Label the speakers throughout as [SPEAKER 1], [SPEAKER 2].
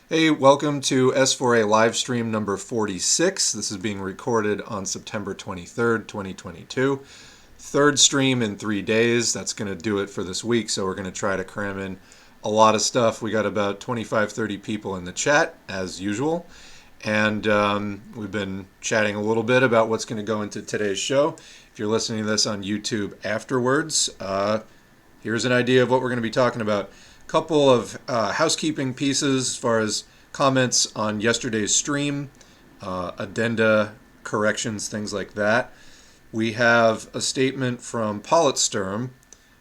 [SPEAKER 1] Hey, welcome to S4A Livestream number 46. This is being recorded on September 23rd, 2022. Third stream in 3 days. That's going to do it for this week, so we're going to try to cram in a lot of stuff. We got about 25, 30 people in the chat, as usual. And we've been chatting a little bit about what's going to go into today's show. If you're listening to this on YouTube afterwards, here's an idea of what we're going to be talking about. Couple of housekeeping pieces as far as comments on yesterday's stream, addenda, corrections, things like that. We have a statement from Politsturm,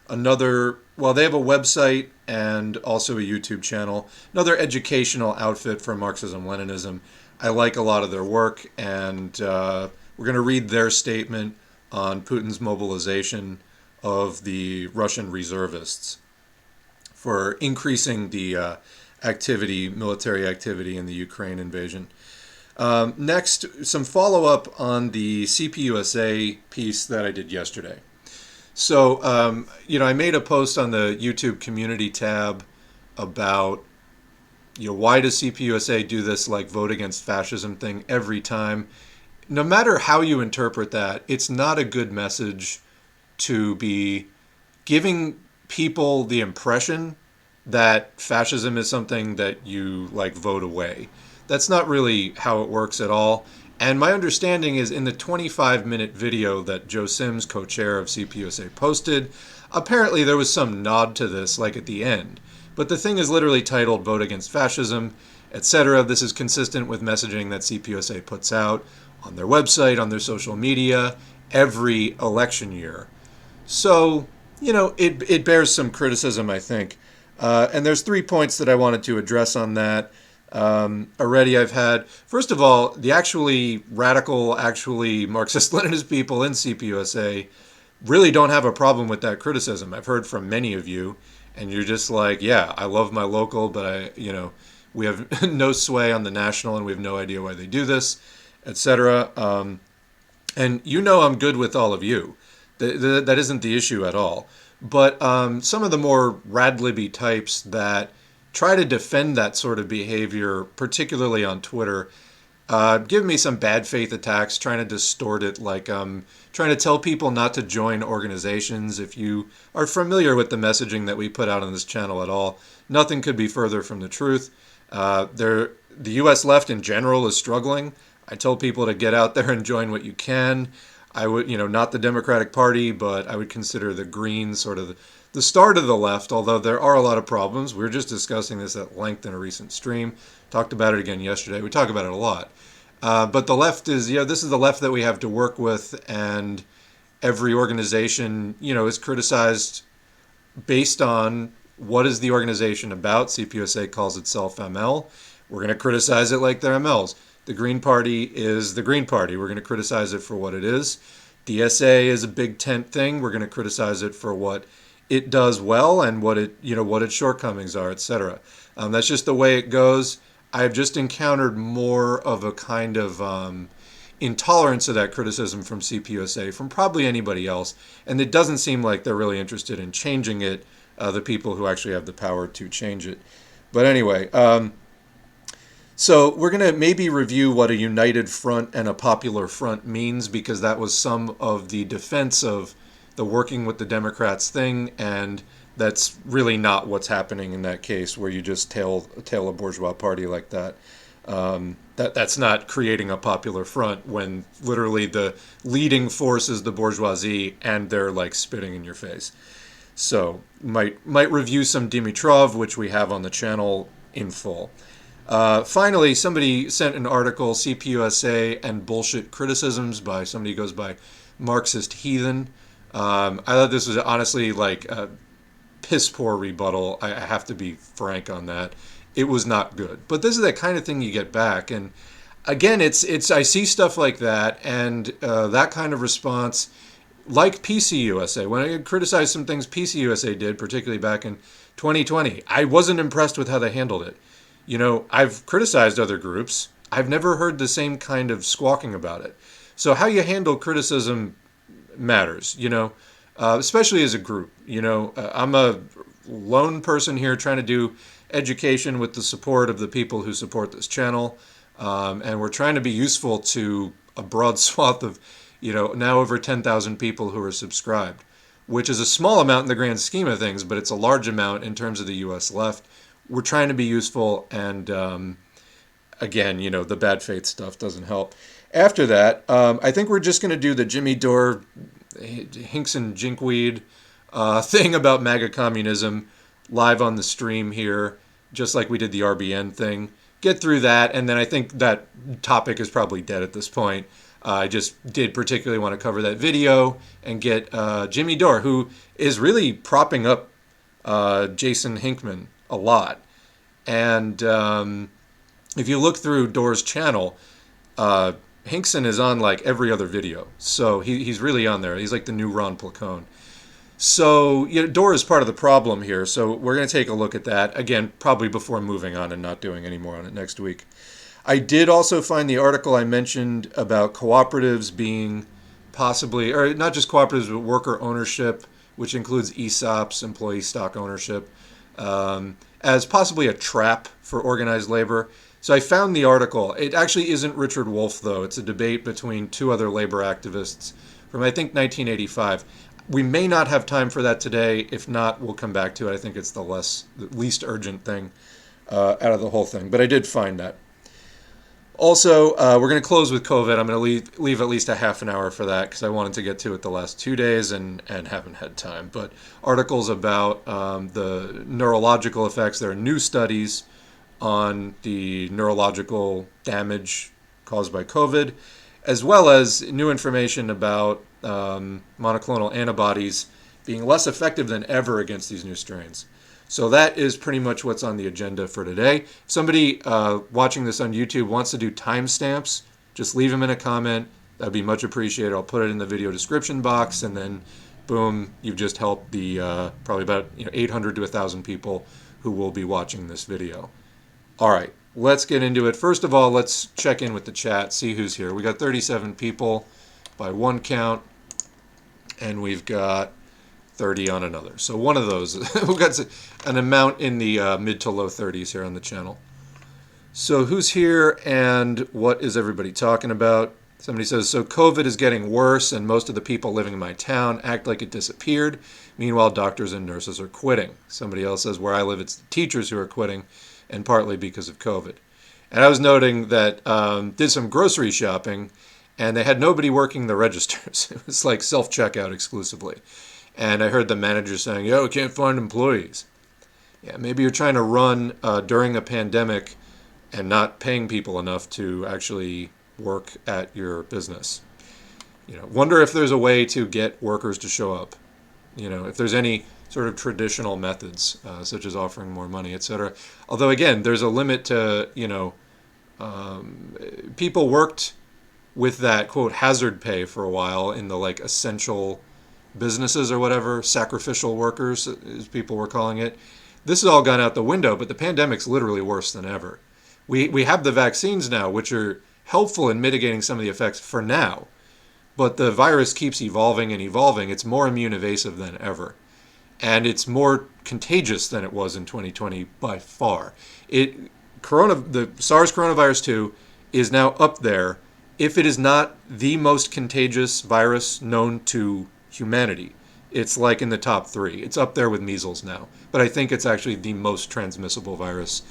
[SPEAKER 1] they have a website and also a YouTube channel, another educational outfit for Marxism-Leninism. I like a lot of their work, and we're going to read their statement on Putin's mobilization of the Russian reservists for increasing the military activity in the Ukraine invasion. Next, some follow-up on the CPUSA piece that I did yesterday. So, I made a post on the YouTube community tab about, why does CPUSA do this, vote against fascism thing every time? No matter how you interpret that, it's not a good message to be giving people the impression that fascism is something that you vote away. That's not really how it works at all. And my understanding is in the 25-minute video that Joe Sims, co-chair of CPUSA, posted, apparently there was some nod to this at the end. But the thing is literally titled Vote Against Fascism, etc. This is consistent with messaging that CPUSA puts out on their website, on their social media, every election year. So, it bears some criticism, I think. And there's 3 points that I wanted to address on that. Already I've had, first of all, the actually radical, Marxist-Leninist people in CPUSA really don't have a problem with that criticism. I've heard from many of you, and you're just yeah, I love my local, but we have no sway on the national, and we have no idea why they do this, etc. And I'm good with all of you. That isn't the issue at all. But some of the more radlibby types that try to defend that sort of behavior, particularly on Twitter, give me some bad faith attacks, trying to distort it, trying to tell people not to join organizations. If you are familiar with the messaging that we put out on this channel at all, nothing could be further from the truth. The U.S. left in general is struggling. I tell people to get out there and join what you can. I would, not the Democratic Party, but I would consider the Greens sort of the start of the left, although there are a lot of problems. We were just discussing this at length in a recent stream. Talked about it again yesterday. We talk about it a lot. But the left is, this is the left that we have to work with, and every organization, is criticized based on what is the organization about. CPUSA calls itself ML. We're going to criticize it like they're MLs. The Green Party is the Green Party. We're going to criticize it for what it is. DSA is a big tent thing. We're going to criticize it for what it does well and what its shortcomings are, etc. That's just the way it goes. I've just encountered more of a kind of intolerance of that criticism from CPUSA, from probably anybody else, and it doesn't seem like they're really interested in changing it, the people who actually have the power to change it. But anyway, so we're going to maybe review what a united front and a popular front means, because that was some of the defense of the working with the Democrats thing, and that's really not what's happening in that case where you just tail a bourgeois party like that. That's not creating a popular front when literally the leading force is the bourgeoisie and they're spitting in your face. So might review some Dimitrov, which we have on the channel in full. Finally, somebody sent an article, CPUSA and Bullshit Criticisms, by somebody who goes by Marxist Heathen. I thought this was honestly a piss poor rebuttal. I have to be frank on that. It was not good. But this is that kind of thing you get back. And again, it's I see stuff like that, and that kind of response, like PCUSA. When I criticized some things PCUSA did, particularly back in 2020, I wasn't impressed with how they handled it. I've criticized other groups. I've never heard the same kind of squawking about it. So how you handle criticism matters, especially as a group. I'm a lone person here trying to do education with the support of the people who support this channel. And we're trying to be useful to a broad swath of, now over 10,000 people who are subscribed, which is a small amount in the grand scheme of things, but it's a large amount in terms of the U.S. left. We're trying to be useful, and again, the bad faith stuff doesn't help. After that, I think we're just going to do the Jimmy Dore, Hinks and Jinkweed thing about MAGA communism live on the stream here, just like we did the RBN thing. Get through that, and then I think that topic is probably dead at this point. I just did particularly want to cover that video and get Jimmy Dore, who is really propping up Jason Hinkman a lot. And if you look through Dore's channel, Hinkson is on like every other video. So he's really on there. He's like the new Ron Placone. So Dore is part of the problem here. So we're going to take a look at that, again, probably before moving on and not doing any more on it next week. I did also find the article I mentioned about cooperatives being possibly, or not just cooperatives, but worker ownership, which includes ESOPs, employee stock ownership, as possibly a trap for organized labor. So I found the article. It actually isn't Richard Wolff, though. It's a debate between two other labor activists from, I think, 1985. We may not have time for that today. If not, we'll come back to it. I think it's the least urgent thing out of the whole thing. But I did find that. Also, we're going to close with COVID. I'm going to leave at least a half an hour for that because I wanted to get to it the last 2 days and haven't had time. But articles about the neurological effects. There are new studies on the neurological damage caused by COVID, as well as new information about monoclonal antibodies being less effective than ever against these new strains. So that is pretty much what's on the agenda for today. If somebody watching this on YouTube wants to do timestamps, just leave them in a comment. That'd be much appreciated. I'll put it in the video description box, and then boom, you've just helped the probably about 800 to 1,000 people who will be watching this video. All right, let's get into it. First of all, let's check in with the chat, see who's here. We got 37 people by one count, and we've got 30 on another. So one of those. We've got an amount in the mid to low 30s here on the channel. So who's here and what is everybody talking about? Somebody says, so COVID is getting worse and most of the people living in my town act like it disappeared. Meanwhile, doctors and nurses are quitting. Somebody else says, where I live, it's the teachers who are quitting, and partly because of COVID. And I was noting that did some grocery shopping, and they had nobody working the registers. It was like self-checkout exclusively. And I heard the manager saying, yo, we can't find employees. Yeah, maybe you're trying to run during a pandemic and not paying people enough to actually work at your business. Wonder if there's a way to get workers to show up. If there's any sort of traditional methods, such as offering more money, etc. Although, again, there's a limit to, people worked with that, quote, hazard pay for a while in the, like, essential businesses or whatever, sacrificial workers, as people were calling it. This has all gone out the window, but the pandemic's literally worse than ever. We have the vaccines now, which are helpful in mitigating some of the effects for now, but the virus keeps evolving and evolving. It's more immune evasive than ever, and it's more contagious than it was in 2020 by far. The SARS coronavirus 2 is now up there, if it is not the most contagious virus known to humanity. It's like in the top 3. It's up there with measles now. But I think it's actually the most transmissible virus.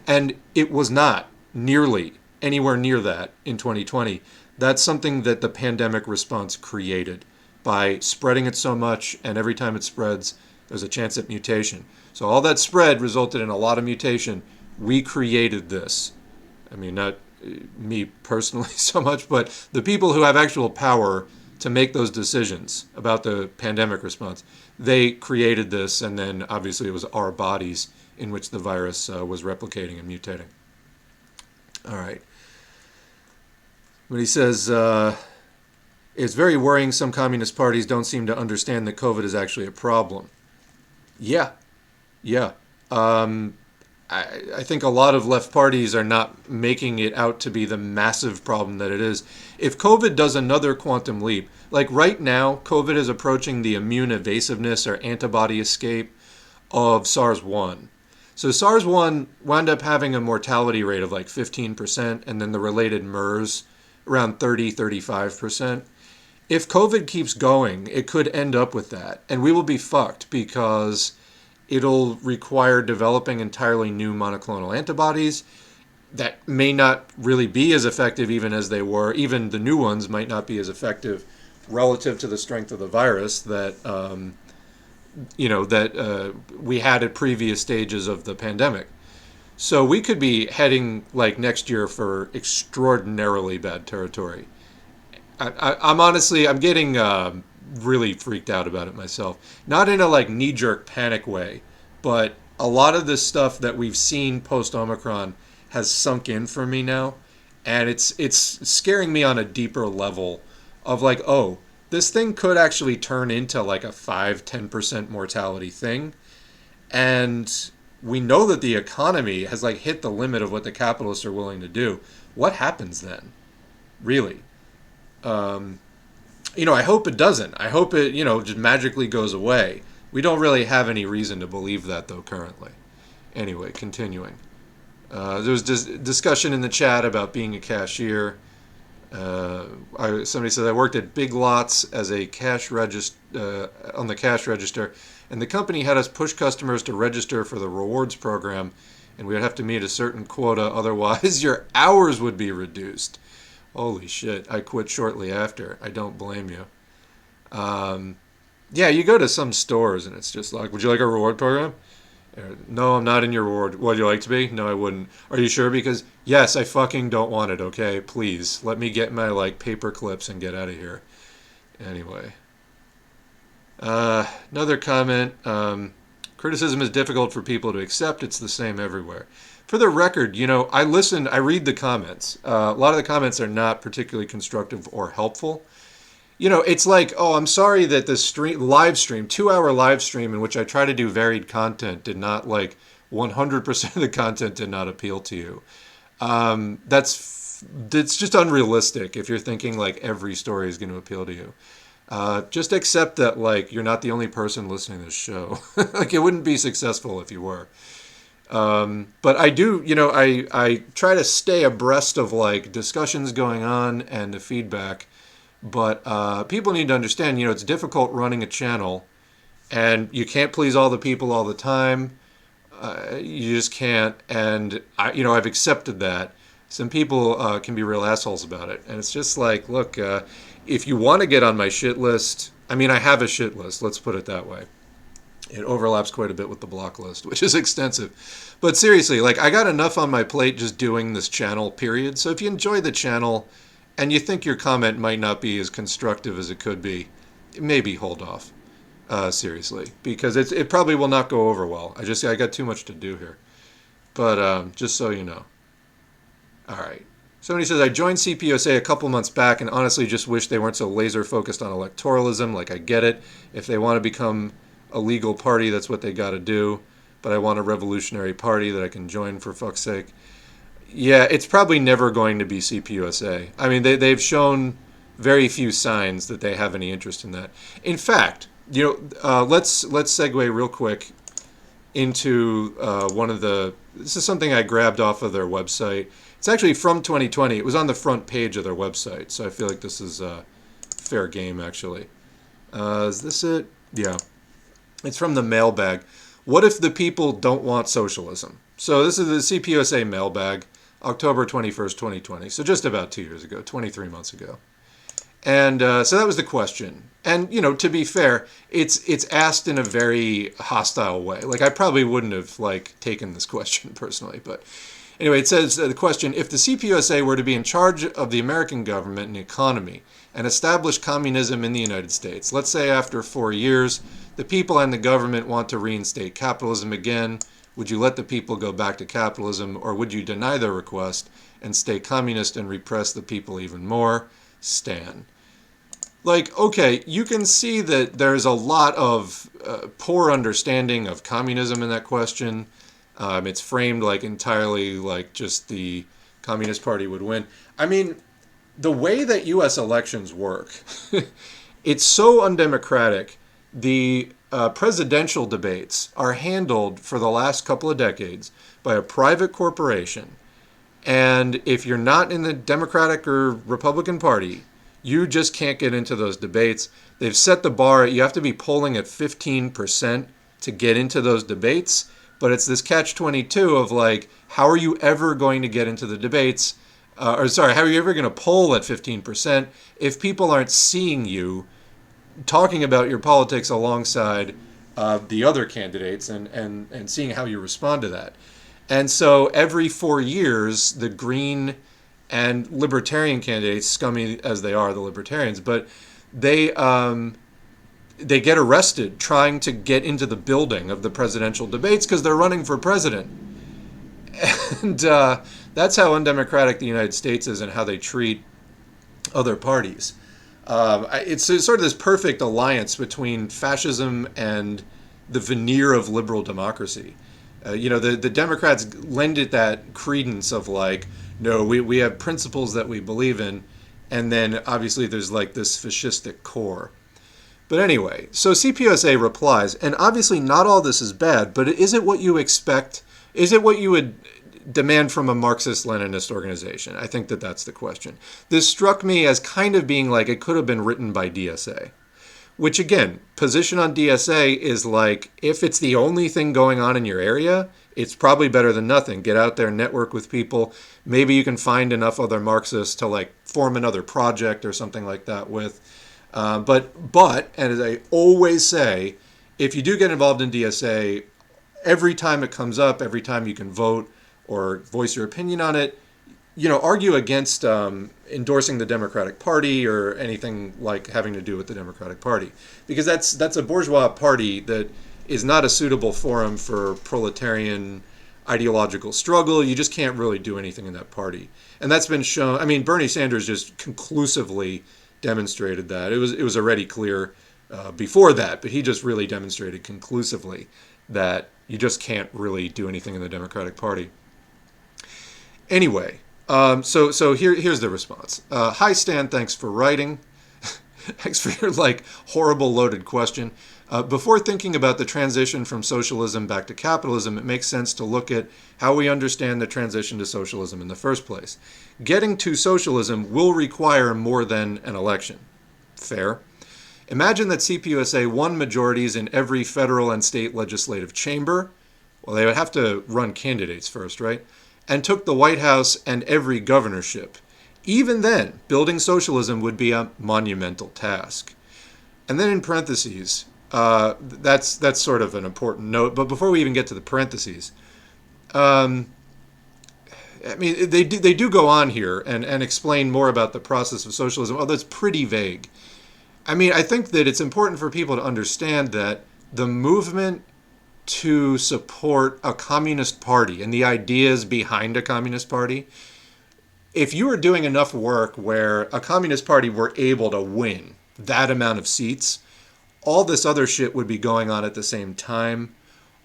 [SPEAKER 1] And it was not nearly anywhere near that in 2020. That's something that the pandemic response created by spreading it so much, and every time it spreads, there's a chance at mutation. So all that spread resulted in a lot of mutation. We created this. I mean, not me personally so much, but the people who have actual power to make those decisions about the pandemic response, they created this, and then obviously it was our bodies in which the virus was replicating and mutating. All right. But he says, it's very worrying some communist parties don't seem to understand that COVID is actually a problem. Yeah. I think a lot of left parties are not making it out to be the massive problem that it is. If COVID does another quantum leap, like right now, COVID is approaching the immune evasiveness or antibody escape of SARS-1. So SARS-1 wound up having a mortality rate of like 15%, and then the related MERS around 30-35%. If COVID keeps going, it could end up with that. And we will be fucked because it'll require developing entirely new monoclonal antibodies that may not really be as effective even as they were. Even the new ones might not be as effective relative to the strength of the virus that we had at previous stages of the pandemic. So we could be heading like next year for extraordinarily bad territory. I'm getting really freaked out about it myself. Not in a like knee-jerk panic way, but a lot of this stuff that we've seen post Omicron has sunk in for me now, and it's scaring me on a deeper level of like, oh, this thing could actually turn into like a 5-10% mortality thing, and we know that the economy has like hit the limit of what the capitalists are willing to do. What happens then, really? I hope it doesn't. I hope it, just magically goes away. We don't really have any reason to believe that, though, currently. Anyway, continuing. There was discussion in the chat about being a cashier. Somebody said I worked at Big Lots as a on the cash register, and the company had us push customers to register for the rewards program, and we would have to meet a certain quota, otherwise your hours would be reduced. Holy shit, I quit shortly after. I don't blame you. Yeah, you go to some stores and it's just like, would you like a reward program? No, I'm not in your reward. Would you like to be? No, I wouldn't. Are you sure? Because, yes, I fucking don't want it, okay? Please, let me get my, paper clips and get out of here. Anyway. Another comment. Criticism is difficult for people to accept. It's the same everywhere. For the record, I read the comments. A lot of the comments are not particularly constructive or helpful. It's like, oh, I'm sorry that this live stream, 2-hour live stream in which I try to do varied content did not 100% of the content did not appeal to you. It's just unrealistic if you're thinking every story is going to appeal to you. Just accept that you're not the only person listening to this show. It wouldn't be successful if you were. But I do, I try to stay abreast of discussions going on and the feedback. But people need to understand, it's difficult running a channel, and you can't please all the people all the time. You just can't. And I've accepted that. Some people can be real assholes about it, and it's just look, if you want to get on my shit list, I have a shit list. Let's put it that way. It overlaps quite a bit with the block list, which is extensive. But seriously, I got enough on my plate just doing this channel, period. So if you enjoy the channel and you think your comment might not be as constructive as it could be, maybe hold off. Seriously. Because it probably will not go over well. I got too much to do here. But just so you know. Alright. Somebody says, I joined CPUSA a couple months back and honestly just wish they weren't so laser focused on electoralism. I get it. If they want to become a legal party, that's what they got to do. But I want a revolutionary party that I can join, for fuck's sake. Yeah, it's probably never going to be CPUSA. They've shown very few signs that they have any interest in that. In fact, let's segue real quick into this is something I grabbed off of their website. It's actually from 2020. It was on the front page of their website, so I feel like this is fair game, actually. Is this it? Yeah. It's from the mailbag. What if the people don't want socialism? So this is the CPUSA mailbag, October 21st, 2020. So just about 2 years ago, 23 months ago. And so that was the question. And, to be fair, it's asked in a very hostile way. I probably wouldn't have, taken this question personally. But anyway, it says the question, if the CPUSA were to be in charge of the American government and economy and establish communism in the United States, let's say after 4 years, the people and the government want to reinstate capitalism again, would you let the people go back to capitalism, or would you deny their request and stay communist and repress the people even more? Stan. Okay, you can see that there's a lot of poor understanding of communism in that question. It's framed entirely just the Communist Party would win. The way that U.S. elections work, it's so undemocratic. The presidential debates are handled for the last couple of decades by a private corporation. And if you're not in the Democratic or Republican Party, you just can't get into those debates. They've set the bar. You have to be polling at 15% to get into those debates. But it's this catch-22 of like, how are you ever going to get into the debates? How are you ever going to poll at 15% if people aren't seeing you talking about your politics alongside the other candidates and seeing how you respond to that? And so every 4 years, the Green and Libertarian candidates, scummy as they are, the Libertarians, but they get arrested trying to get into the building of the presidential debates because they're running for president. And that's how undemocratic the United States is and how they treat other parties. It's sort of this perfect alliance between fascism and the veneer of liberal democracy. The Democrats lend it that credence of like, no, we have principles that we believe in, and then obviously there's like this fascistic core. But anyway, so CPUSA replies, and obviously not all this is bad, but is it what you expect? Is it what you would demand from a Marxist-Leninist organization? I think that's the question. This struck me as kind of being like it could have been written by DSA. Which again, position on DSA is like, if it's the only thing going on in your area, it's probably better than nothing. Get out there, network with people. Maybe you can find enough other Marxists to like form another project or something like that with. But, and as I always say, if you do get involved in DSA, every time it comes up, every time you can vote or voice your opinion on it, argue against endorsing the Democratic Party or anything like having to do with the Democratic Party, because that's a bourgeois party that is not a suitable forum for proletarian ideological struggle. You just can't really do anything in that party, and that's been shown. I mean, Bernie Sanders just conclusively demonstrated that. It was already clear before that, but he just really demonstrated conclusively that you just can't really do anything in the Democratic Party. Anyway. So here's the response. Hi Stan, thanks for writing. Thanks for your like horrible loaded question. Before thinking about the transition from socialism back to capitalism, it makes sense to look at how we understand the transition to socialism in the first place. Getting to socialism will require more than an election. Fair. Imagine that CPUSA won majorities in every federal and state legislative chamber. Well, they would have to run candidates first, right? And took the White House and every governorship. Even then, building socialism would be a monumental task. And then in parentheses, that's sort of an important note. But before we even get to the parentheses, I mean, they do go on here and explain more about the process of socialism. Oh, that's pretty vague. I mean, I think that it's important for people to understand that the movement to support a communist party and the ideas behind a communist party, if you were doing enough work where a communist party were able to win that amount of seats, all this other shit would be going on at the same time.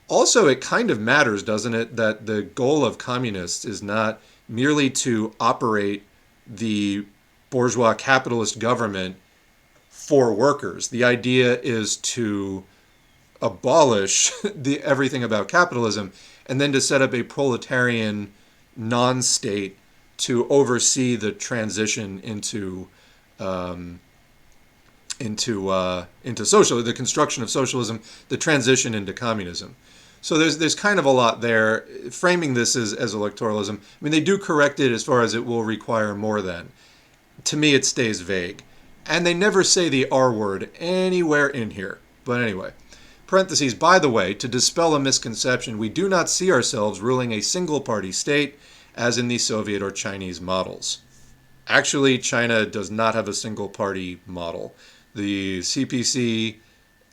[SPEAKER 1] Also, it kind of matters, doesn't it, that the goal of communists is not merely to operate the bourgeois capitalist government for workers. The idea is to abolish everything about capitalism and then to set up a proletarian non-state to oversee the transition into socialism, the construction of socialism, the transition into communism. So there's kind of a lot there. Framing this as electoralism, I mean, they do correct it as far as it will require more than. To me, it stays vague. And they never say the R word anywhere in here. But anyway. Parentheses, by the way, to dispel a misconception, we do not see ourselves ruling a single-party state as in the Soviet or Chinese models. Actually, China does not have a single-party model. The CPC,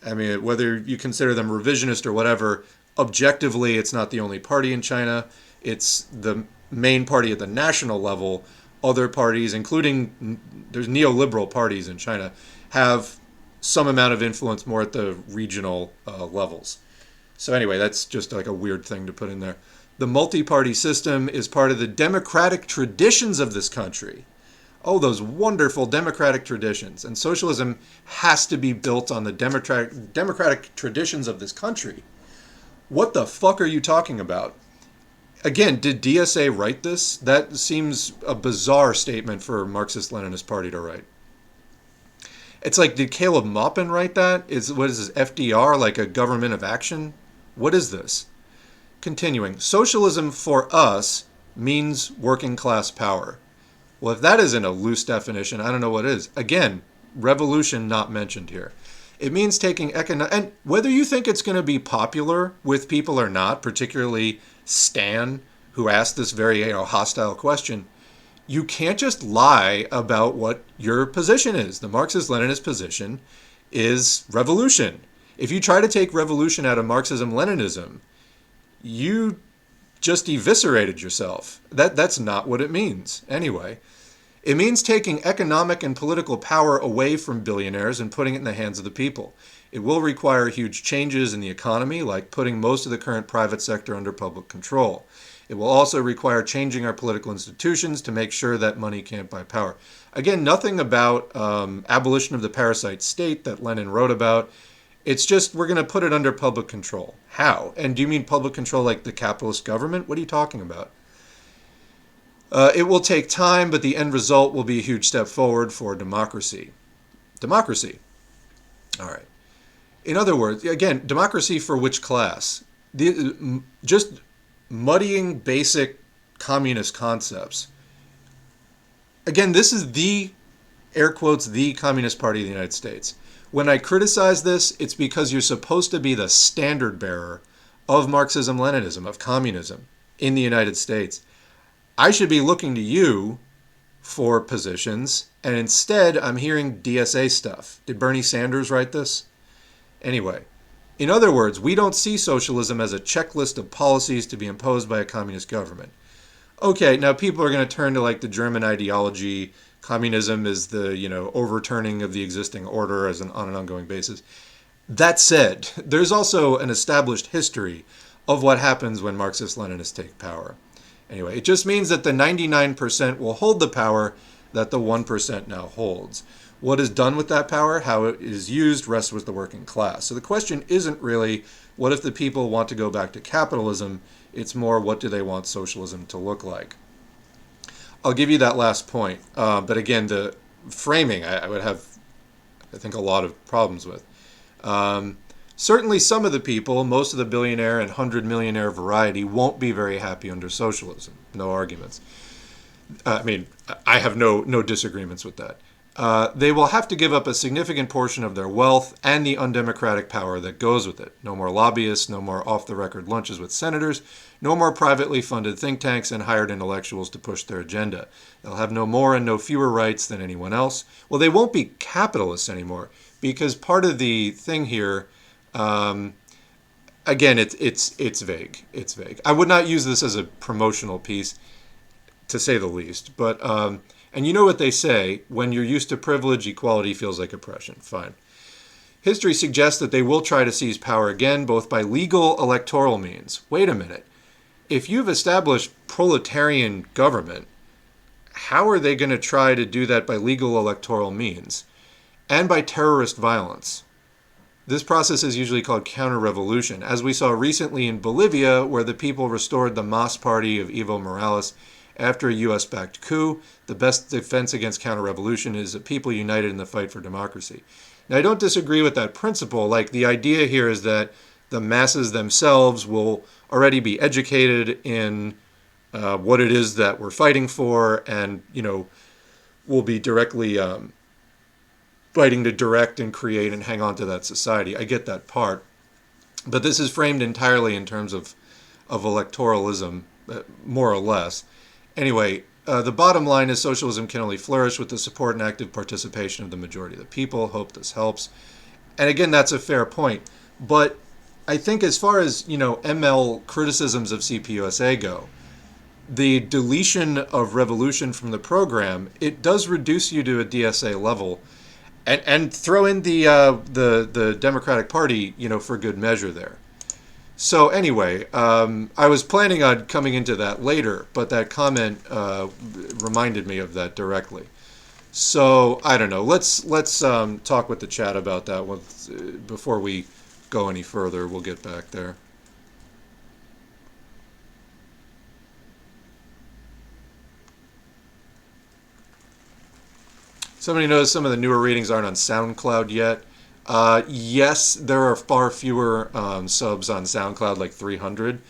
[SPEAKER 1] I mean, whether you consider them revisionist or whatever, objectively, it's not the only party in China. It's the main party at the national level. Other parties, including, there's neoliberal parties in China, have some amount of influence more at the regional levels. So anyway, that's just like a weird thing to put in there. The multi-party system is part of the democratic traditions of this country. Oh, those wonderful democratic traditions. And socialism has to be built on the democratic traditions of this country. What the fuck are you talking about? Again, did DSA write this? That seems a bizarre statement for a Marxist-Leninist party to write. It's like, did Caleb Maupin write that? What is this, FDR, like a government of action? What is this? Continuing, socialism for us means working class power. Well, if that isn't a loose definition, I don't know what is. Again, revolution not mentioned here. It means taking economic, and whether you think it's going to be popular with people or not, particularly Stan, who asked this very hostile question, you can't just lie about what your position is. The Marxist-Leninist position is revolution. If you try to take revolution out of Marxism-Leninism, you just eviscerated yourself. That's not what it means. Anyway, it means taking economic and political power away from billionaires and putting it in the hands of the people. It will require huge changes in the economy, like putting most of the current private sector under public control. It will also require changing our political institutions to make sure that money can't buy power. Again, nothing about abolition of the parasite state that Lenin wrote about. It's just we're going to put it under public control. How? And do you mean public control like the capitalist government? What are you talking about? It will take time, but the end result will be a huge step forward for democracy. Democracy. All right. In other words, again, democracy for which class? Just muddying basic communist concepts. Again, this is the, air quotes, the Communist Party of the United States. When I criticize this, it's because you're supposed to be the standard bearer of Marxism-Leninism, of communism in the United States. I should be looking to you for positions, and instead I'm hearing DSA stuff. Did Bernie Sanders write this? Anyway, in other words, we don't see socialism as a checklist of policies to be imposed by a communist government. Okay, now people are going to turn to like the German ideology. Communism is the, overturning of the existing order on an ongoing basis. That said, there's also an established history of what happens when Marxist-Leninists take power. Anyway, it just means that the 99% will hold the power that the 1% now holds. What is done with that power, how it is used, rests with the working class. So the question isn't really, what if the people want to go back to capitalism? It's more, what do they want socialism to look like? I'll give you that last point. But again, the framing, I would have, I think, a lot of problems with. Certainly some of the people, most of the billionaire and 100-millionaire variety, won't be very happy under socialism. No arguments. I have no disagreements with that. They will have to give up a significant portion of their wealth and the undemocratic power that goes with it. No more lobbyists, no more off-the-record lunches with senators, no more privately funded think tanks and hired intellectuals to push their agenda. They'll have no more and no fewer rights than anyone else. Well, they won't be capitalists anymore, because part of the thing here, again, it's vague. It's vague. I would not use this as a promotional piece, to say the least, but and you know what they say, when you're used to privilege, equality feels like oppression. Fine. History suggests that they will try to seize power again, both by legal electoral means. Wait a minute. If you've established proletarian government, how are they going to try to do that by legal electoral means? And by terrorist violence. This process is usually called counter-revolution, as we saw recently in Bolivia, where the people restored the MAS party of Evo Morales after a U.S.-backed coup. The best defense against counter-revolution is a people united in the fight for democracy. Now, I don't disagree with that principle. Like, the idea here is that the masses themselves will already be educated in what it is that we're fighting for, and, will be directly fighting to direct and create and hang on to that society. I get that part. But this is framed entirely in terms of electoralism, more or less. Anyway, the bottom line is socialism can only flourish with the support and active participation of the majority of the people. Hope this helps. And again, that's a fair point. But I think as far as, ML criticisms of CPUSA go, the deletion of revolution from the program, it does reduce you to a DSA level, and throw in the Democratic Party, for good measure there. So anyway, I was planning on coming into that later, but that comment reminded me of that directly. So I don't know. Let's talk with the chat about that before we go any further. We'll get back there. Somebody knows some of the newer readings aren't on SoundCloud yet. Yes, there are far fewer subs on SoundCloud, like 300.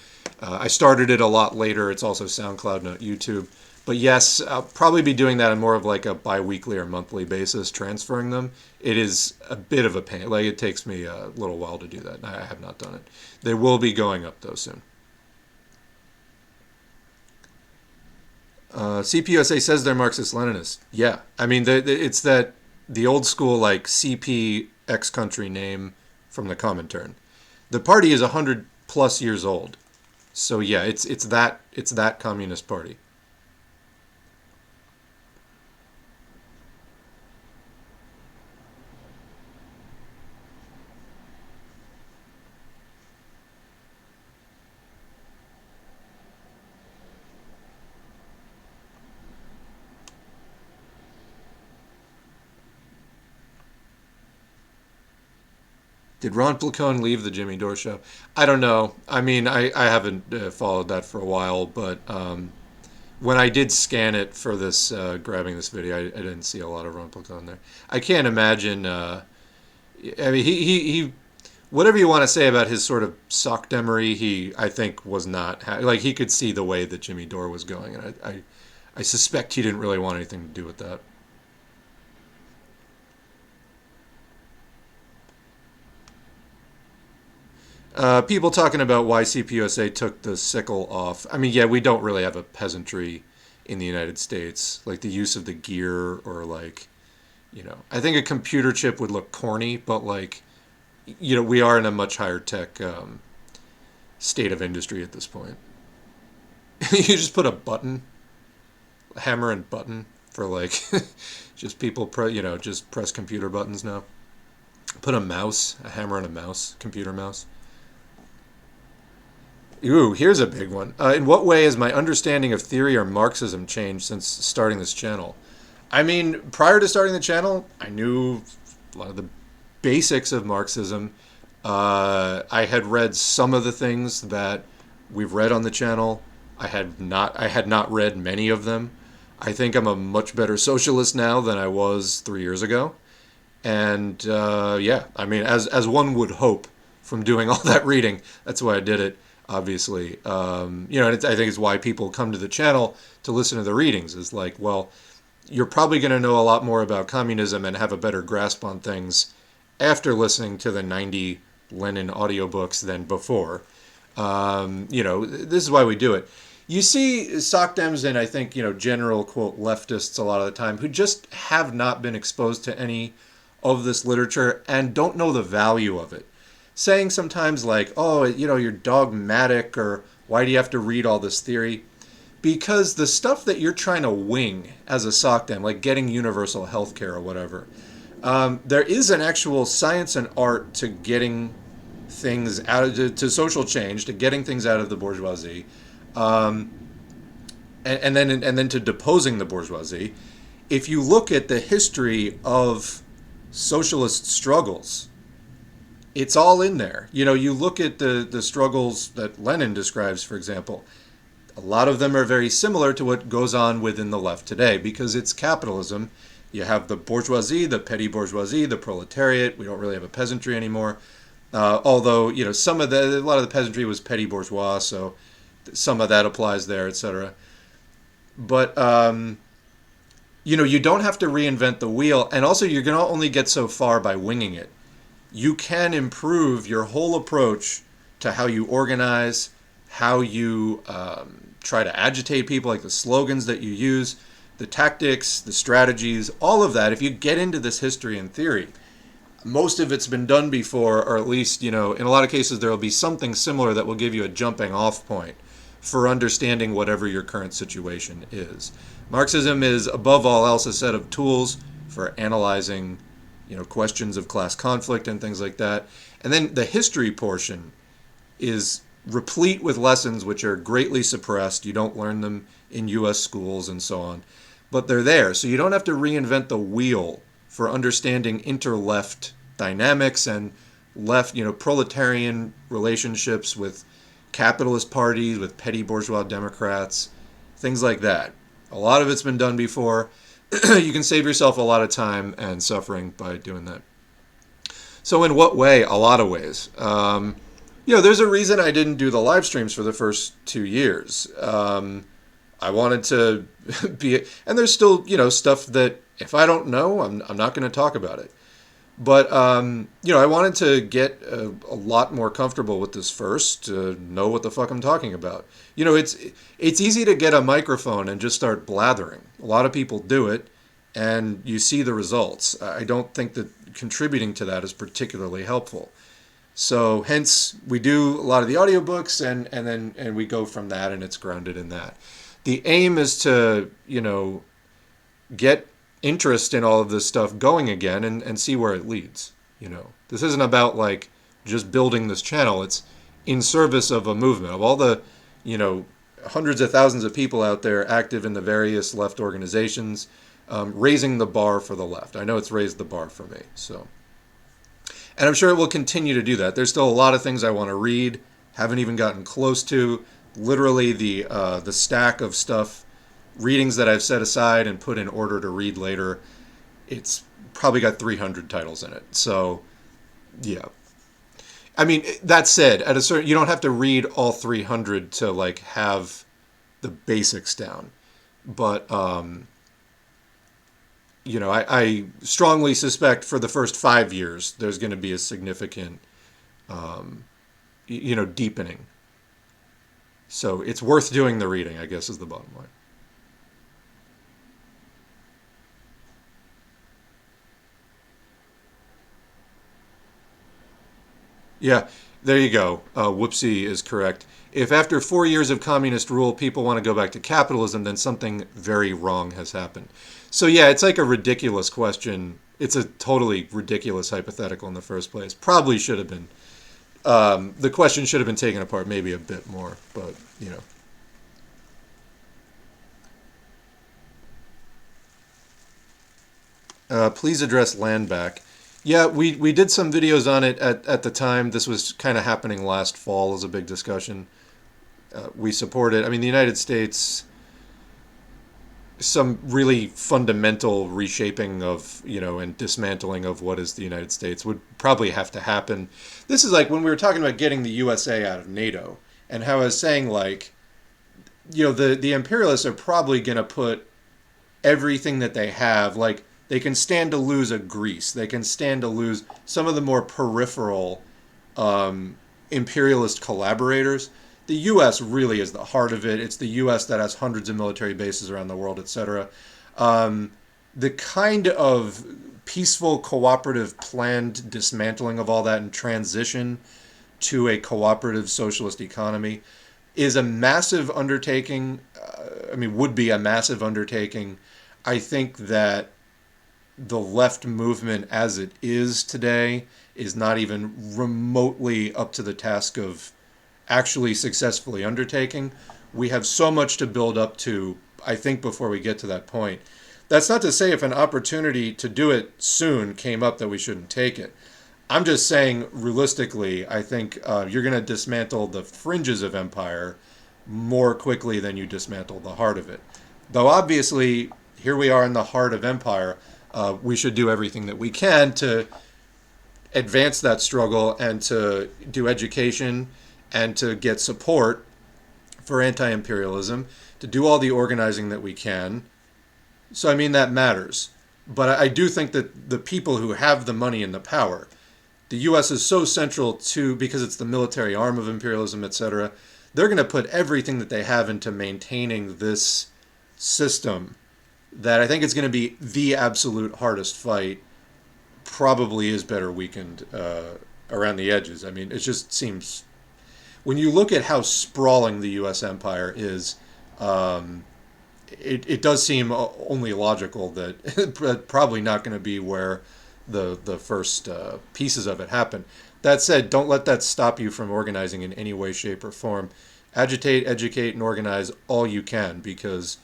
[SPEAKER 1] I started it a lot later. It's also SoundCloud, not YouTube. But yes, I'll probably be doing that on more of like a bi-weekly or monthly basis, transferring them. It is a bit of a pain. Like, it takes me a little while to do that. I have not done it. They will be going up, though, soon. CPUSA says they're Marxist-Leninists. Yeah. I mean, it's that the old school, like, CP X country name from the Comintern. The party is 100 plus years old. So yeah, it's that communist party. Did Ron Placone leave the Jimmy Dore show? I don't know. I mean, I haven't followed that for a while, but when I did scan it for this grabbing this video, I didn't see a lot of Ron Placone there. I can't imagine. I mean, he whatever you want to say about his sort of sockdemery, he I think was not like he could see the way that Jimmy Dore was going, and I suspect he didn't really want anything to do with that. People talking about why CPUSA took the sickle off. I mean, yeah, we don't really have a peasantry in the United States. Like the use of the gear or like, I think a computer chip would look corny, but like, we are in a much higher tech state of industry at this point. You just put a button, a hammer and button for like, just people, just press computer buttons now. Put a mouse, a hammer and a mouse, computer mouse. Ooh, here's a big one. In what way has my understanding of theory or Marxism changed since starting this channel? I mean, prior to starting the channel, I knew a lot of the basics of Marxism. I had read some of the things that we've read on the channel. I had not read many of them. I think I'm a much better socialist now than I was 3 years ago. And yeah, I mean, as one would hope from doing all that reading, that's why I did it. Obviously, and I think it's why people come to the channel to listen to the readings. Is like, well, you're probably going to know a lot more about communism and have a better grasp on things after listening to the 90 Lenin audiobooks than before. This is why we do it. You see SocDems and I think, general, quote, leftists a lot of the time who just have not been exposed to any of this literature and don't know the value of it. Saying sometimes like, oh, you're dogmatic or why do you have to read all this theory? Because the stuff that you're trying to wing as a SocDem, like getting universal health care or whatever, there is an actual science and art to getting things out of to social change, to getting things out of the bourgeoisie, um, and then to deposing the bourgeoisie. If you look at the history of socialist struggles, it's all in there. You look at the struggles that Lenin describes, for example. A lot of them are very similar to what goes on within the left today because it's capitalism. You have the bourgeoisie, the petty bourgeoisie, the proletariat. We don't really have a peasantry anymore. Although, a lot of the peasantry was petty bourgeois, so some of that applies there, etc. But, you don't have to reinvent the wheel. And also, you're going to only get so far by winging it. You can improve your whole approach to how you organize, how you try to agitate people, like the slogans that you use, the tactics, the strategies, all of that. If you get into this history and theory, most of it's been done before, or at least, in a lot of cases, there will be something similar that will give you a jumping off point for understanding whatever your current situation is. Marxism is, above all else, a set of tools for analyzing questions of class conflict and things like that. And then the history portion is replete with lessons which are greatly suppressed. You don't learn them in U.S. schools and so on. but they're there. So you don't have to reinvent the wheel for understanding inter-left dynamics and left, proletarian relationships with capitalist parties, with petty bourgeois Democrats, things like that. A lot of it's been done before. You can save yourself a lot of time and suffering by doing that. So in what way? A lot of ways. There's a reason I didn't do the live streams for the first 2 years. I wanted to be, and there's still, stuff that if I don't know, I'm not going to talk about it. But, I wanted to get a lot more comfortable with this first, to know what the fuck I'm talking about. It's easy to get a microphone and just start blathering. A lot of people do it, and you see the results. I don't think that contributing to that is particularly helpful. So hence, we do a lot of the audiobooks, and we go from that, and it's grounded in that. The aim is to, get interest in all of this stuff going again and see where it leads. This isn't about like just building this channel. It's in service of a movement of all the, hundreds of thousands of people out there active in the various left organizations, raising the bar for the left. I know it's raised the bar for me. So, and I'm sure it will continue to do that. There's still a lot of things I want to read, haven't even gotten close to. Literally the stack of stuff, readings that I've set aside and put in order to read later, it's probably got 300 titles in it. So, yeah. I mean, that said, you don't have to read all 300 to like have the basics down. But, I strongly suspect for the first 5 years, there's going to be a significant, deepening. So it's worth doing the reading, I guess, is the bottom line. Yeah, there you go. Whoopsie is correct. If after 4 years of communist rule, people want to go back to capitalism, then something very wrong has happened. So yeah, it's like a ridiculous question. It's a totally ridiculous hypothetical in the first place. Probably should have been. The question should have been taken apart maybe a bit more, but, please address land back. Yeah, we did some videos on it at the time. This was kind of happening last fall as a big discussion. We support it. I mean, the United States, some really fundamental reshaping of, and dismantling of what is the United States would probably have to happen. This is like when we were talking about getting the USA out of NATO, and how I was saying, like, the imperialists are probably going to put everything that they have, like, they can stand to lose a Greece. They can stand to lose some of the more peripheral imperialist collaborators. The U.S. really is the heart of it. It's the U.S. that has hundreds of military bases around the world, etc. The kind of peaceful, cooperative, planned dismantling of all that and transition to a cooperative socialist economy is a massive undertaking. Would be a massive undertaking. I think that the left movement as it is today is not even remotely up to the task of actually successfully undertaking. We have so much to build up to, I think, before we get to that point. That's not to say if an opportunity to do it soon came up that we shouldn't take it. I'm just saying, realistically, I think you're going to dismantle the fringes of empire more quickly than you dismantle the heart of it. Though obviously, here we are in the heart of empire. We should do everything that we can to advance that struggle and to do education and to get support for anti-imperialism, to do all the organizing that we can. So, that matters. But I do think that the people who have the money and the power, the U.S. is so central to, because it's the military arm of imperialism, etc., they're going to put everything that they have into maintaining this system that I think it's going to be the absolute hardest fight, probably is better weakened around the edges. It just seems, when you look at how sprawling the U.S. empire is, it does seem only logical that probably not going to be where the first pieces of it happen. That said, don't let that stop you from organizing in any way, shape, or form. Agitate, educate, and organize all you can, because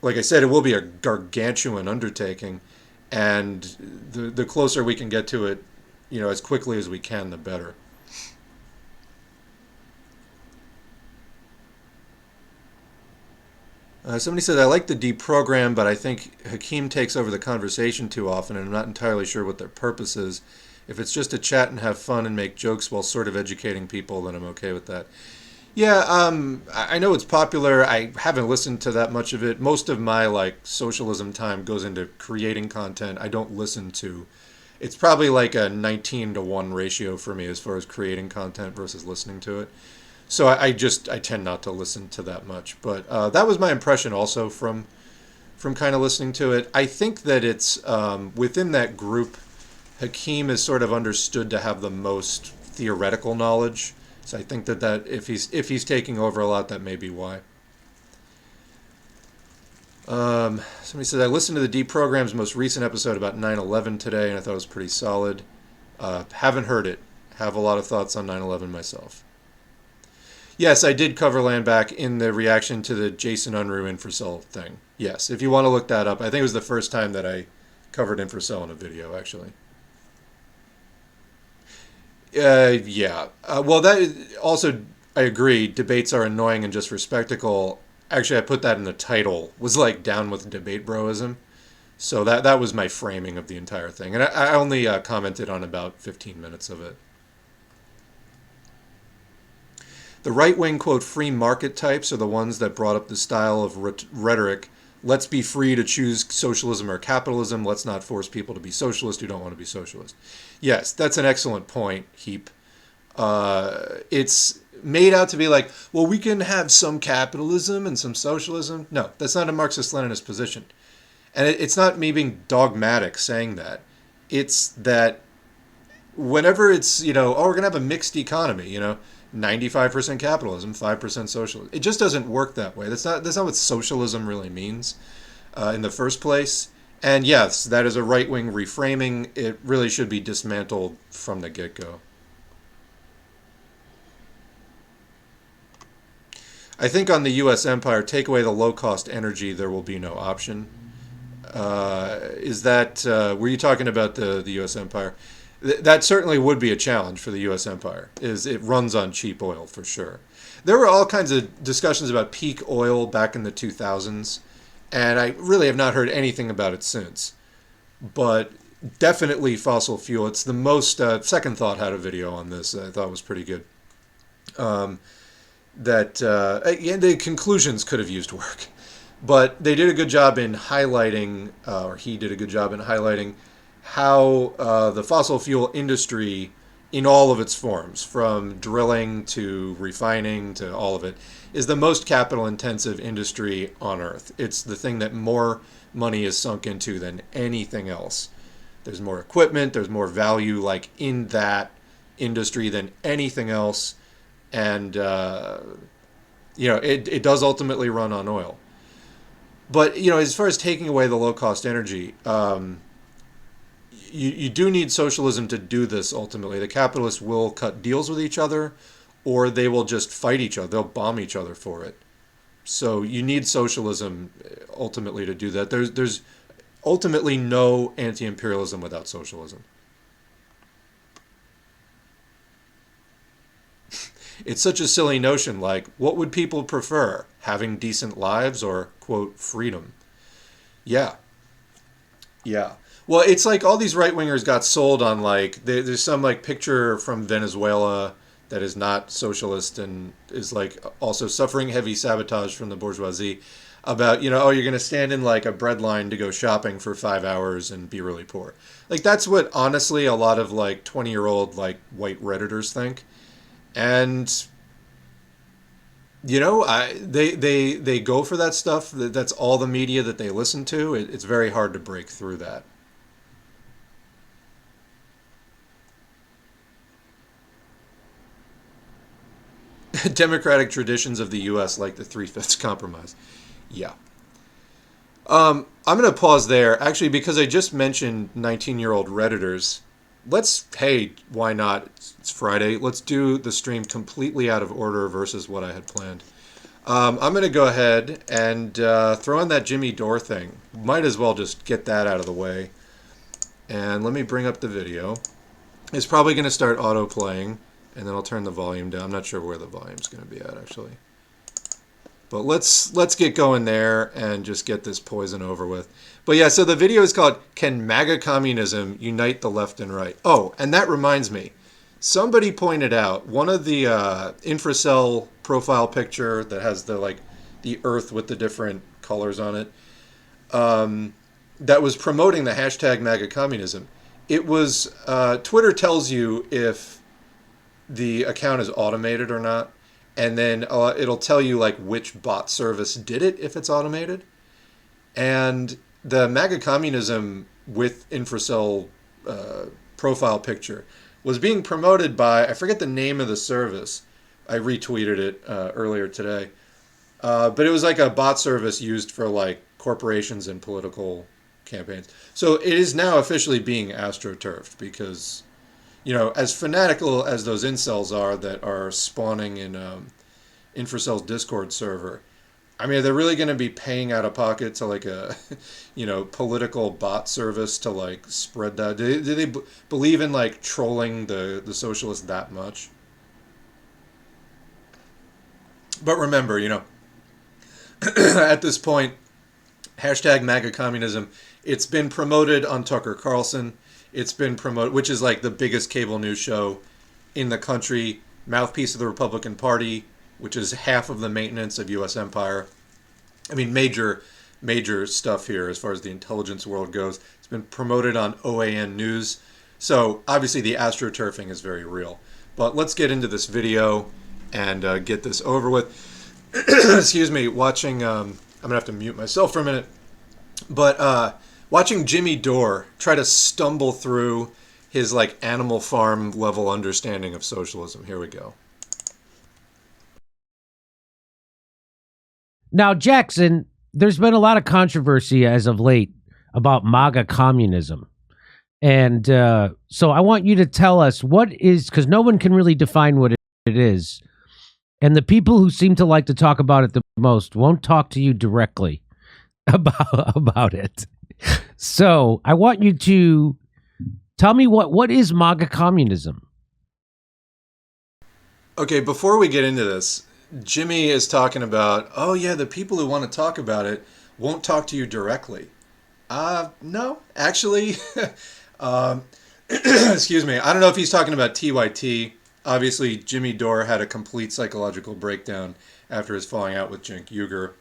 [SPEAKER 1] like I said, it will be a gargantuan undertaking, and the closer we can get to it, as quickly as we can, the better. Somebody said, I like the deprogram, but I think Hakeem takes over the conversation too often, and I'm not entirely sure what their purpose is. If it's just to chat and have fun and make jokes while sort of educating people, then I'm okay with that. Yeah, I know it's popular. I haven't listened to that much of it. Most of my like socialism time goes into creating content. I don't listen to. It's probably like a 19-to-1 ratio for me as far as creating content versus listening to it. So I tend not to listen to that much. But that was my impression also from kind of listening to it. I think that it's within that group, Hakeem is sort of understood to have the most theoretical knowledge. So I think that if he's taking over a lot, that may be why. Somebody said, I listened to the Deprogram's most recent episode about 9/11 today, and I thought it was pretty solid. Haven't heard it. Have a lot of thoughts on 9/11 myself. Yes, I did cover land back in the reaction to the Jason Unruh Infracell thing. Yes, if you want to look that up. I think it was the first time that I covered Infracell in a video, actually. Yeah. Well, that also, I agree, debates are annoying and just for spectacle. Actually, I put that in the title, was like down with debate broism. So that was my framing of the entire thing. And I only commented on about 15 minutes of it. The right-wing, quote, free market types are the ones that brought up the style of rhetoric. Let's be free to choose socialism or capitalism. Let's not force people to be socialist who don't want to be socialist. Yes, that's an excellent point, Heap. It's made out to be like, well, we can have some capitalism and some socialism. No, that's not a Marxist-Leninist position. And it's not me being dogmatic saying that. It's that whenever it's, oh, we're going to have a mixed economy, 95% capitalism, 5% socialism. It just doesn't work that way. That's not what socialism really means in the first place. And yes, that is a right-wing reframing. It really should be dismantled from the get-go. I think on the U.S. empire, take away the low-cost energy, there will be no option. Were you talking about the U.S. empire? That certainly would be a challenge for the U.S. empire, is it runs on cheap oil for sure. There were all kinds of discussions about peak oil back in the 2000s, and I really have not heard anything about it since. But definitely fossil fuel. It's the most, Second Thought had a video on this I thought was pretty good. The conclusions could have used work. But they did a good job in highlighting, or he did a good job in highlighting, how the fossil fuel industry, in all of its forms, from drilling to refining to all of it, is the most capital-intensive industry on Earth. It's the thing that more money is sunk into than anything else. There's more equipment, there's more value like in that industry than anything else, and it does ultimately run on oil. But as far as taking away the low-cost energy, you do need socialism to do this ultimately. The capitalists will cut deals with each other, or they will just fight each other. They'll bomb each other for it. So you need socialism ultimately to do that. There's ultimately no anti-imperialism without socialism. It's such a silly notion, like, what would people prefer? Having decent lives or, quote, freedom? Yeah. Yeah. Well, it's like all these right-wingers got sold on, like, there's some, like, picture from Venezuela that is not socialist and is, like, also suffering heavy sabotage from the bourgeoisie about, oh, you're going to stand in, like, a bread line to go shopping for 5 hours and be really poor. Like, that's what, honestly, a lot of, like, 20-year-old, like, white Redditors think. And they go for that stuff. That's all the media that they listen to. It's very hard to break through that. Democratic traditions of the U.S. like the Three-Fifths Compromise. Yeah. I'm going to pause there, actually, because I just mentioned 19-year-old Redditors. Hey, why not? It's Friday. Let's do the stream completely out of order versus what I had planned. I'm going to go ahead and throw in that Jimmy Dore thing. Might as well just get that out of the way. And let me bring up the video. It's probably going to start auto-playing, and then I'll turn the volume down. I'm not sure where the volume's going to be at, actually. But let's get going there and just get this poison over with. But yeah, so the video is called "Can MAGA Communism Unite the Left and Right?" Oh, and that reminds me. Somebody pointed out one of the infracell profile picture that has the Earth with the different colors on it. That was promoting the hashtag MAGA Communism. It was Twitter tells you if the account is automated or not, and then it'll tell you like which bot service did it if it's automated. And the MAGA Communism with infracell profile picture was being promoted by, I forget the name of the service. I retweeted it earlier today. But it was like a bot service used for like corporations and political campaigns. So it is now officially being astroturfed because, as fanatical as those incels are that are spawning in Infracell's Discord server, I mean, they're really going to be paying out of pocket to like a, political bot service to like spread that. Do they believe in like trolling the socialists that much? But remember, at this point, hashtag MAGA Communism, it's been promoted on Tucker Carlson. It's been promoted, which is like the biggest cable news show in the country, mouthpiece of the Republican Party, which is half of the maintenance of U.S. empire. I mean, major stuff here as far as the intelligence world goes. It's been promoted on OAN News. So obviously the astroturfing is very real. But let's get into this video and get this over with. Excuse me, watching, I'm going to have to mute myself for a minute. But watching Jimmy Dore try to stumble through his like Animal Farm level understanding of socialism. Here we go.
[SPEAKER 2] Now, Jackson, there's been a lot of controversy as of late about MAGA communism. And so I want you to tell us what is, because no one can really define what it is. And the people who seem to like to talk about it the most won't talk to you directly about it. So I want you to tell me what is MAGA communism?
[SPEAKER 1] Okay, before we get into this, Jimmy is talking about, oh yeah, the people who want to talk about it won't talk to you directly. No, actually, excuse me. I don't know if he's talking about TYT. Obviously, Jimmy Dore had a complete psychological breakdown after his falling out with Cenk Uygur.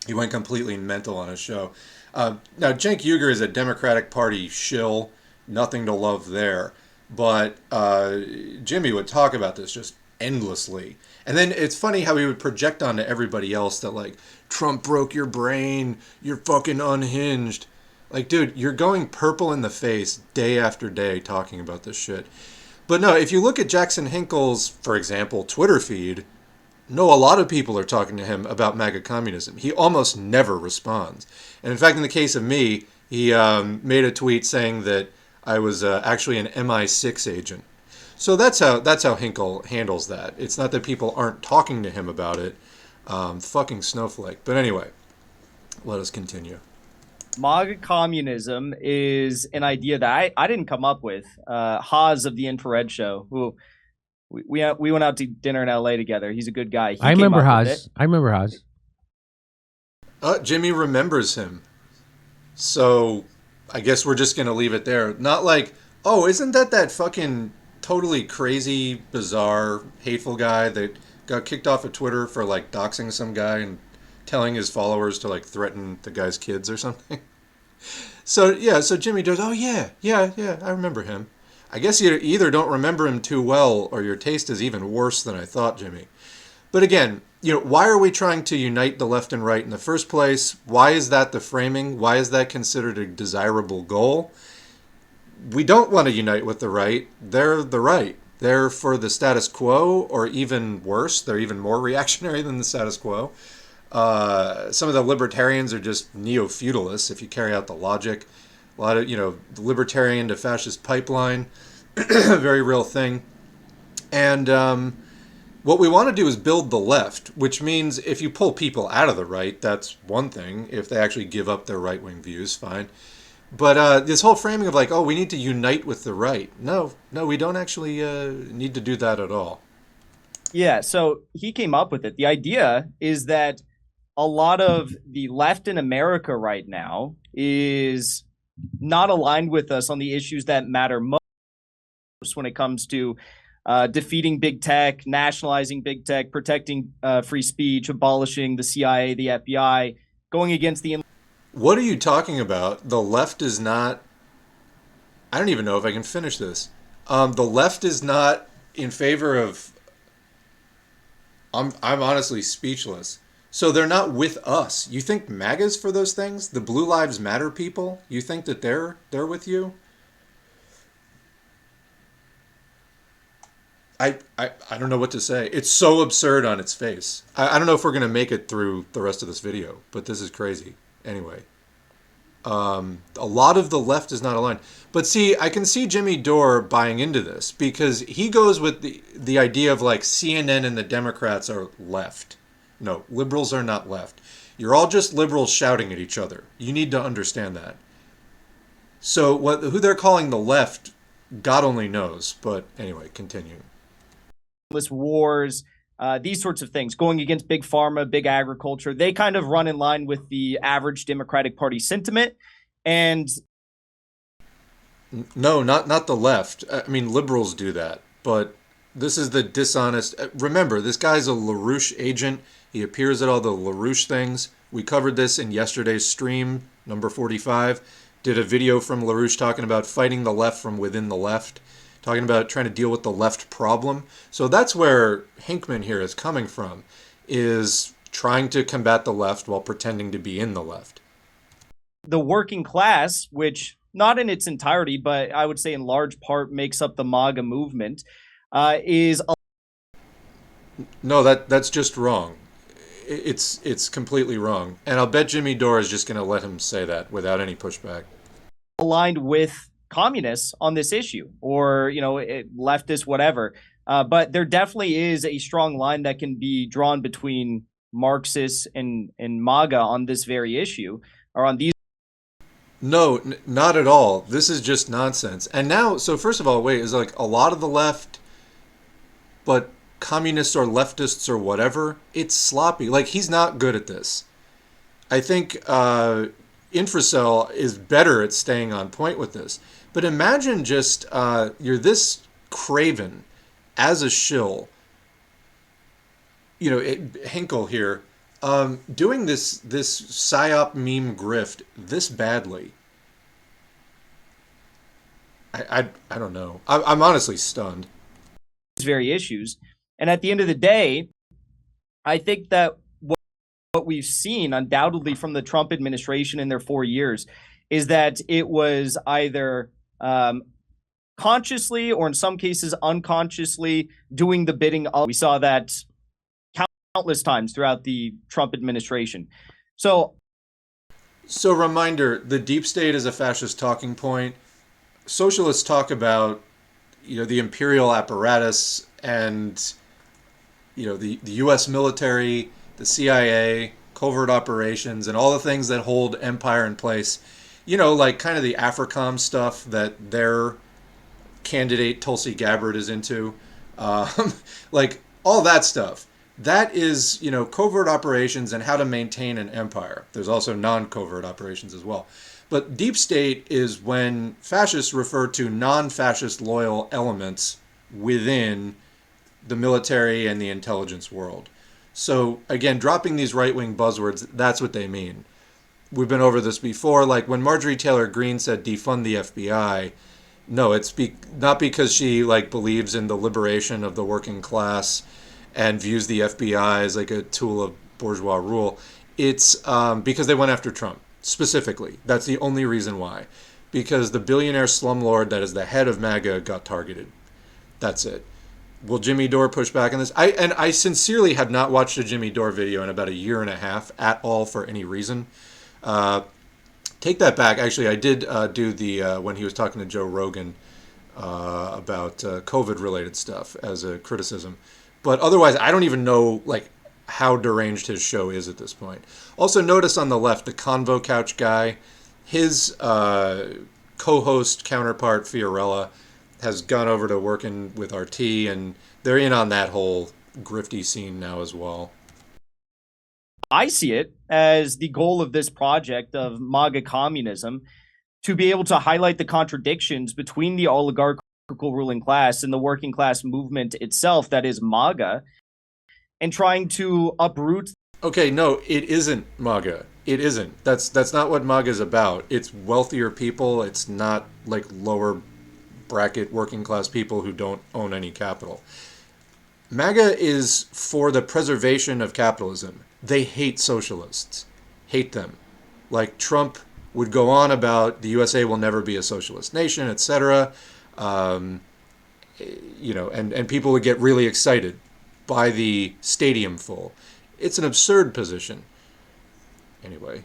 [SPEAKER 1] He went completely mental on his show. Now, Cenk Uygur is a Democratic Party shill, nothing to love there. But Jimmy would talk about this just endlessly. And then it's funny how he would project onto everybody else that, like, Trump broke your brain, you're fucking unhinged. Like, dude, you're going purple in the face day after day talking about this shit. But no, if you look at Jackson Hinkle's, for example, Twitter feed, no, a lot of people are talking to him about MAGA communism. He almost never responds. And in fact, in the case of me, he made a tweet saying that I was actually an MI6 agent. So that's how Hinkle handles that. It's not that people aren't talking to him about it. Fucking snowflake. But anyway, let us continue.
[SPEAKER 3] MAGA communism is an idea that I didn't come up with. Haas of the Infrared Show, who we went out to dinner in LA together. He's a good guy.
[SPEAKER 2] I remember Haas. I remember Haas.
[SPEAKER 1] Jimmy remembers him. So I guess we're just going to leave it there. Not like, oh, isn't that fucking totally crazy, bizarre, hateful guy that got kicked off of Twitter for like doxing some guy and telling his followers to like threaten the guy's kids or something? So Jimmy does, oh yeah, I remember him. I guess you either don't remember him too well or your taste is even worse than I thought, Jimmy. But again, why are we trying to unite the left and right in the first place? Why is that the framing? Why is that considered a desirable goal? We don't want to unite with the right. They're the right. They're for the status quo, or even worse, they're even more reactionary than the status quo. Some of the libertarians are just neo-feudalists, if you carry out the logic. A lot of, the libertarian to fascist pipeline, very real thing. And What we want to do is build the left, which means if you pull people out of the right, that's one thing. If they actually give up their right-wing views, fine. But this whole framing of like, oh, we need to unite with the right. No, we don't actually need to do that at all.
[SPEAKER 3] Yeah, so he came up with it. The idea is that a lot of the left in America right now is not aligned with us on the issues that matter most when it comes to defeating big tech, nationalizing big tech, protecting free speech, abolishing the CIA, the FBI, going against the.
[SPEAKER 1] What are you talking about? The left is not. I don't even know if I can finish this. The left is not in favor of. I'm honestly speechless. So they're not with us. You think MAGA's for those things? The Blue Lives Matter people? You think that they're with you? I don't know what to say. It's so absurd on its face. I don't know if we're going to make it through the rest of this video, but this is crazy. Anyway, a lot of the left is not aligned. But see, I can see Jimmy Dore buying into this because he goes with the idea of like CNN and the Democrats are left. No, liberals are not left. You're all just liberals shouting at each other. You need to understand that. So who they're calling the left, God only knows. But anyway, continue.
[SPEAKER 3] Wars, these sorts of things, going against big pharma, big agriculture, they kind of run in line with the average Democratic Party sentiment. And
[SPEAKER 1] no, not the left. I mean, liberals do that, but this is the dishonest. Remember, this guy's a LaRouche agent. He appears at all the LaRouche things. We covered this in yesterday's stream, number 45. Did a video from LaRouche talking about fighting the left from within the left, talking about trying to deal with the left problem. So that's where Hackman here is coming from, is trying to combat the left while pretending to be in the left.
[SPEAKER 3] The working class, which not in its entirety, but I would say in large part makes up the MAGA movement, is.
[SPEAKER 1] No, that's just wrong. It's completely wrong. And I'll bet Jimmy Dore is just going to let him say that without any pushback.
[SPEAKER 3] Aligned with communists on this issue, or leftist, whatever. But there definitely is a strong line that can be drawn between Marxists and MAGA on this very issue, or on these.
[SPEAKER 1] No, not at all. This is just nonsense. And now, so first of all, wait, is like a lot of the left, but communists or leftists or whatever, it's sloppy. Like, he's not good at this. I think Infracell is better at staying on point with this. But imagine just you're this craven as a shill, Hinkle here, doing this psyop meme grift this badly. I don't know. I'm honestly stunned.
[SPEAKER 3] These very issues. And at the end of the day, I think that what we've seen undoubtedly from the Trump administration in their 4 years is that it was either consciously or in some cases unconsciously doing the bidding of. We saw that countless times throughout the Trump administration. So
[SPEAKER 1] reminder, the deep state is a fascist talking point. Socialists talk about the imperial apparatus and the U.S. military, the CIA, covert operations, and all the things that hold empire in place. Like kind of the AFRICOM stuff that their candidate Tulsi Gabbard is into. Like all that stuff. That is, covert operations and how to maintain an empire. There's also non-covert operations as well. But deep state is when fascists refer to non-fascist loyal elements within the military and the intelligence world. So again, dropping these right-wing buzzwords, that's what they mean. We've been over this before. Like when Marjorie Taylor Greene said defund the FBI, no, it's not because she believes in the liberation of the working class and views the FBI as like a tool of bourgeois rule. It's because they went after Trump specifically. That's the only reason why. Because the billionaire slumlord that is the head of MAGA got targeted. That's it. Will Jimmy Dore push back on this? I sincerely have not watched a Jimmy Dore video in about a year and a half at all for any reason. Take that back. Actually, I did do the when he was talking to Joe Rogan about COVID-related stuff as a criticism. But otherwise, I don't even know like how deranged his show is at this point. Also, notice on the left, the Convo Couch guy, his co-host counterpart Fiorella has gone over to working with RT, and they're in on that whole grifty scene now as well.
[SPEAKER 3] I see it as the goal of this project of MAGA communism to be able to highlight the contradictions between the oligarchical ruling class and the working class movement itself, that is MAGA, and trying to uproot.
[SPEAKER 1] Okay, no, it isn't MAGA. It isn't. That's not what MAGA is about. It's wealthier people. It's not like lower bracket working class people who don't own any capital. MAGA is for the preservation of capitalism. They hate socialists. Hate them. Like Trump would go on about the USA will never be a socialist nation, etc. And people would get really excited by the stadium full. It's an absurd position. Anyway.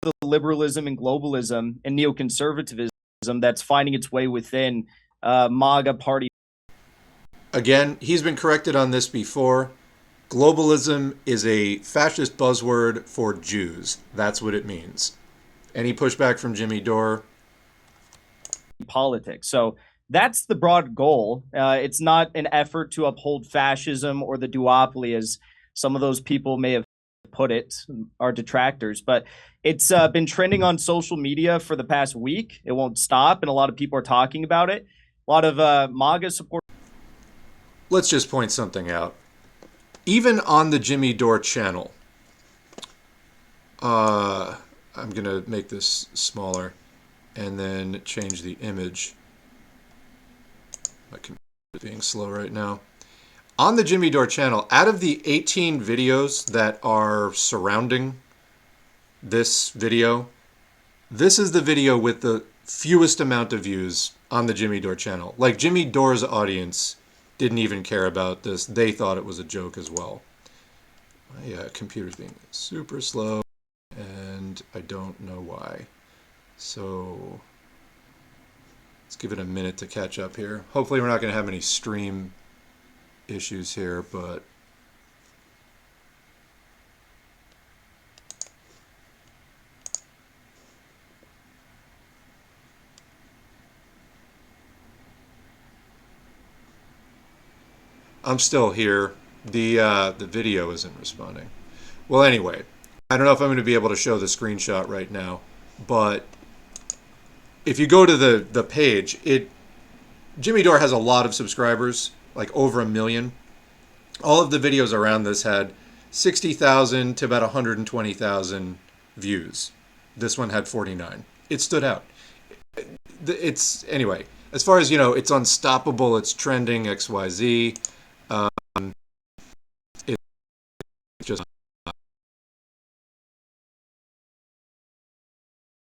[SPEAKER 3] The liberalism and globalism and neoconservatism that's finding its way within MAGA party.
[SPEAKER 1] Again, he's been corrected on this before. Globalism is a fascist buzzword for Jews. That's what it means. Any pushback from Jimmy Dore?
[SPEAKER 3] Politics. So that's the broad goal. It's not an effort to uphold fascism or the duopoly, as some of those people may have put it, our detractors. But it's been trending on social media for the past week. It won't stop, and a lot of people are talking about it. A lot of MAGA support.
[SPEAKER 1] Let's just point something out. Even on the Jimmy Dore channel, I'm going to make this smaller and then change the image. My computer is being slow right now. On the Jimmy Dore channel, out of the 18 videos that are surrounding this video, this is the video with the fewest amount of views on the Jimmy Dore channel. Like, Jimmy Dore's audience didn't even care about this. They thought it was a joke as well. My computer's being super slow, and I don't know why. So let's give it a minute to catch up here. Hopefully we're not going to have any stream issues here, but I'm still here. The video isn't responding. Well, anyway, I don't know if I'm going to be able to show the screenshot right now, but if you go to the page, Jimmy Dore has a lot of subscribers, like over 1 million. All of the videos around this had 60,000 to about 120,000 views. This one had 49. It stood out. It's anyway, as far as, it's unstoppable, it's trending, XYZ.